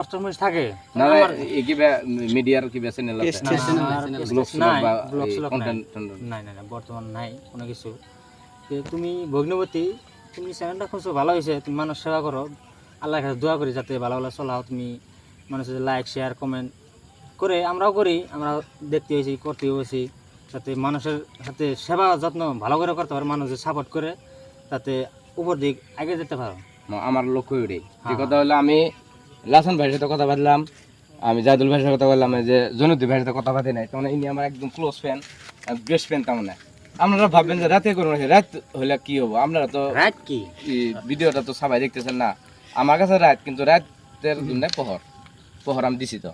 Customer থাকে না এই কি মিডিয়ার কি চ্যানেল আছে কন্টেন্ট না বর্তমান নাই কোনো কিছু। তুমি ভগ্নবতী, তুমি চ্যানেলটা খুঁজছো ভালো হয়েছে, তুমি মানুষ সেবা করো, আল্লাহর কাছে দোয়া করি যাতে ভালো ভালো চলাও। তুমি মানুষের লাইক শেয়ার কমেন্ট করে আমরাও করি, আমরা দেখতে হয়েছি করতে হয়েছি, যাতে মানুষের সাথে সেবা যত্ন ভালো করে করতে পারে, মানুষ সাপোর্ট করে যাতে উপর দিক আগে যেতে পারো। আমার লক্ষ্য ওইটাই। যে কথা হলো আমি লাসন ভাইয়ের সাথে কথা বললাম, আমি জাদুল ভাইয়ের সাথে কথা বললাম, যে জনতি ভাইয়ের সাথে কথা বাঁধি নাই, তখন ইনি আমার একদম ক্লোজ ফ্রেন্ড, বেস্ট ফ্রেন্ড। তেমন আপনারা ভাববেন যে রাতে করুন, রাত হলে কি হবো, আপনারা তো রাত কি ভিডিওটা তো সবাই দেখতেছেন না। আমার কাছে রাত, কিন্তু রাতের জন্য প্রহর আমি দিছি, তো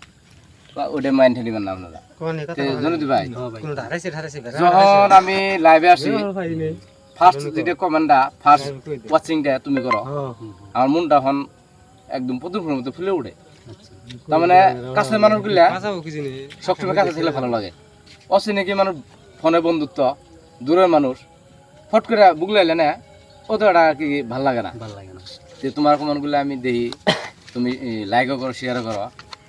ওটা মাইন্ড নেবেন না আপনারা। জনতি ভাই যখন আমি লাইভে আসি, ফার্স্ট যেটা কমেন্টটা, ফার্স্ট ওয়াচিংটা তুমি করো, আমার মনটা এখন একদম পদুর মতো ফুলে উঠে। তার মানে কাছের মানুষগুলা সবসময় কাছে ছিল ভালো লাগে, অচিনাকি মানুষ ফোনে বন্ধুত্ব, দূরের মানুষ ফট করে বুগলাইলে না, ও তো এটা কি ভাল লাগে না। যে তোমার কমেন্টগুলো আমি দেখি, তুমি লাইকও করো, শেয়ারও করো,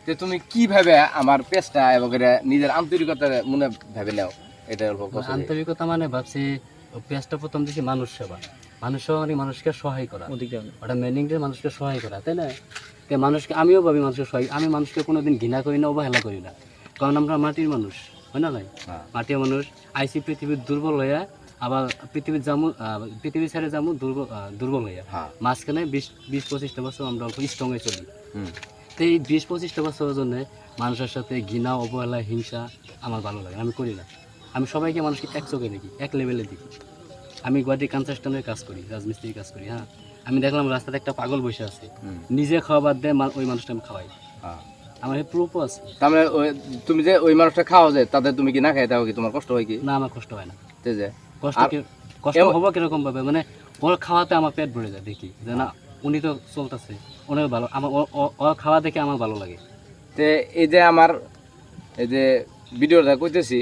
যে তুমি কিভাবে আমার পেজটা এবং নিজের আন্তরিকতা মনে ভেবে নাও, এটা আন্তরিকতা মানে ভাবছি পেজটা প্রথম দিকে মানুষ সেবা, মানুষ সেবা মানে মানুষকে সহায় করা, ওটা মিনিংটা মানুষকে সহায় করা, তাই না? মানুষকে আমিও ভাবি মানুষকে সহায়, আমি মানুষকে কোনোদিন ঘৃণা করি না, অবহেলা করি না, কারণ আমরা মাটির মানুষ, হয় না ভাই? মাটির মানুষ আইসি পৃথিবীর দুর্বল হইয়া, আবার পৃথিবী ছেড়ে যাবো দুর্বল হইয়া, মাঝখানে 20-25টা বছর আমরা অল্প স্ট্রং হয়ে চলি। তো এই 20-25টা বছরের জন্য মানুষের সাথে ঘৃণা, অবহেলা, হিংসা আমার ভালো লাগে, আমি করি না। আমি সবাইকে মানুষকে এক চোখে দেখি, এক লেভেলে দেখি। আমি গুয়াহাটি কনস্ট্রাকশনের কাজ করি, রাজমিস্ত্রির কাজ করি। হ্যাঁ, আমি দেখলাম রাস্তাতে একটা পাগল বসে আছে, নিজে খাওয়া বাদ দেয় ওই মানুষটা আমি খাওয়াই, আমার প্রুফও আছে। তার মানে তুমি যে ওই মানুষটা খাওয়া যায়, তাদের তুমি কি না খাই দাও, কি তোমার কষ্ট হয় কি? না, আমার কষ্ট হয় না। কষ্ট হবো কিরকম ভাবে, মানে ওর খাওয়াতে আমার পেট ভরে যায়, দেখি যে না উনি তো চলতেছে, অনেক ভালো, আমার ওর খাওয়া দেখে আমার ভালো লাগে। তো এই যে আমার এই যে ভিডিওটা কইতেছি,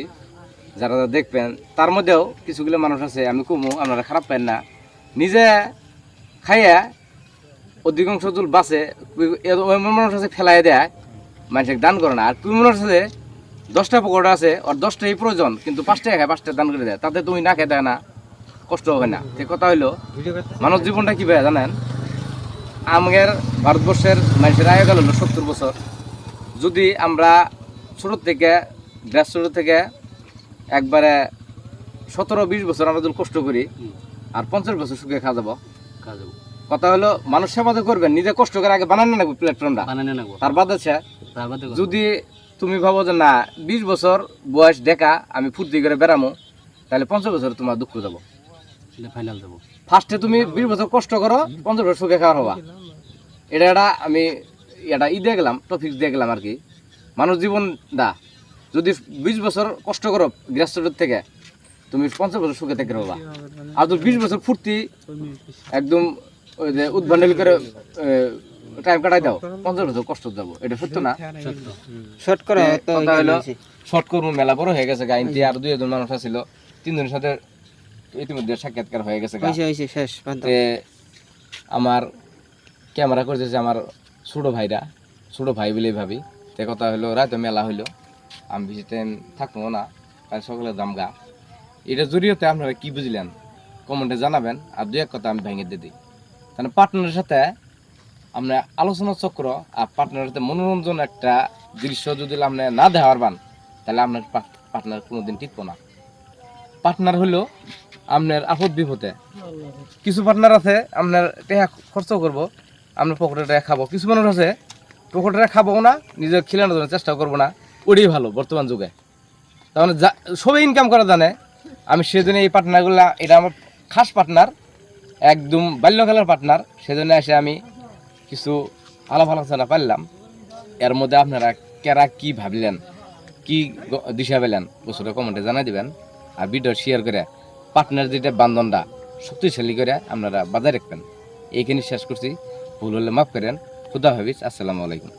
যারা দেখবেন, তার মধ্যেও কিছুগুলো মানুষ আছে, আমি কমু আপনারা খারাপ পাই না, নিজে খাইয়া অধিকাংশ জল বাঁচে, মানুষ আছে ফেলাই দেয়, মানুষকে দান করে না। আর তুমি মানুষ আছে 10টা পকোড়া আছে, ওর 10টাই প্রয়োজন, কিন্তু 5টা খায়, 5টা দান করে দেয়, তাতে তুমি না খেয়ে দেয় না, কষ্ট হবে না। সে কথা হইলো মানব জীবনটা কী ভাই জানেন, আমাদের ভারতবর্ষের মানুষের আয়ু গেল 70 বছর। যদি আমরা ছোটো থেকে ছোটো থেকে একবারে 17-20 বছর আমরা যদি কষ্ট করি, আর 50 বছর সুখে খাওয়া যাবো। কথা হলো মানুষ সেবা তো করবেন, নিজে কষ্ট করে আগে বানানো লাগবে প্ল্যাটফর্মটা, তার বাদ আছে। যদি তুমি ভাবো যে না 20 বছর বয়স দেখা আমি ফুর্তি করে বেড়ামো, তাহলে 50 বছর তোমার দুঃখ যাবো, ফাইনাল যাবো। ফার্স্টে তুমি 20 বছর কষ্ট করো, 50 বছর সুখে খাওয়ার হবা। এটা আমি দিয়ে গেলাম, টপিক দিয়ে গেলাম আর কি। মানুষ জীবনটা যদি 20 বছর কষ্ট করো গৃহস্থের থেকে, তুমি 50 বছর সুখে থেকে হবা। আর যদি 20 বছর ফুর্তি একদম ওই যে উদ্ভান্ডল করে টাইম কাটাই দাও, 50 বছর কষ্ট যাবো। এটা সত্য না? শর্ট করে শর্ট করবো, মেলা বড় হয়ে গেছে গাইনটি, আর 2-1 মানুষ আছিল, 3 জনের সাথে ইতিমধ্যে সাক্ষাৎকার হয়ে গেছে। আমার ক্যামেরা করতেছে আমার ছোটো ভাই বলেই ভাবি। তে কথা হলো রাতে মেলা হইলো, আমি বেশি টাইম থাকবো না, কাল সকালে দামগা। এটার জড়িয়েতে আপনারা কি বুঝলেন কমেন্টে জানাবেন, আর 2-1 কথা আমি ভেঙে দিয়ে দিই। তাহলে পার্টনারের সাথে আমরা আলোচনা চক্র আর পার্টনারের সাথে মনোরঞ্জন একটা দৃশ্য যদি আপনি না দেওয়ার পান, তাহলে আপনার পার্টনার কোনোদিন টিকবো না। পার্টনার হলো আপনার আপদ বিপদে। কিছু পার্টনার আছে আপনার টাকা খরচ করবো, আপনার পকেটে টাকা খাবো। কিছু মানুষ আছে পকেটে টাকা খাবো না, নিজের খিলানোর জন্য চেষ্টা করবো না, ওটাই ভালো বর্তমান যুগে। তার মানে সবাই ইনকাম করা জানে। আমি সেজন্য এই পার্টনারগুলা, এটা আমার খাস পার্টনার, একদম বাল্যকালের পার্টনার, সেজন্য এসে আমি কিছু আলাপ আলোচনা পারলাম। এর মধ্যে আপনারা কেরা কি ভাবলেন, কি দিশা পেলেন, বছরে কমেন্টে জানাই দিবেন। আর ভিডিও শেয়ার করে পার্টনার যেটা বান্ধনটা শক্তিশালী করে আপনারা বাজায় রাখবেন। এইখানে শেষ করছি, ভুল হলে মাফ করেন। খুদা হাফেজ, আসসালামু আলাইকুম।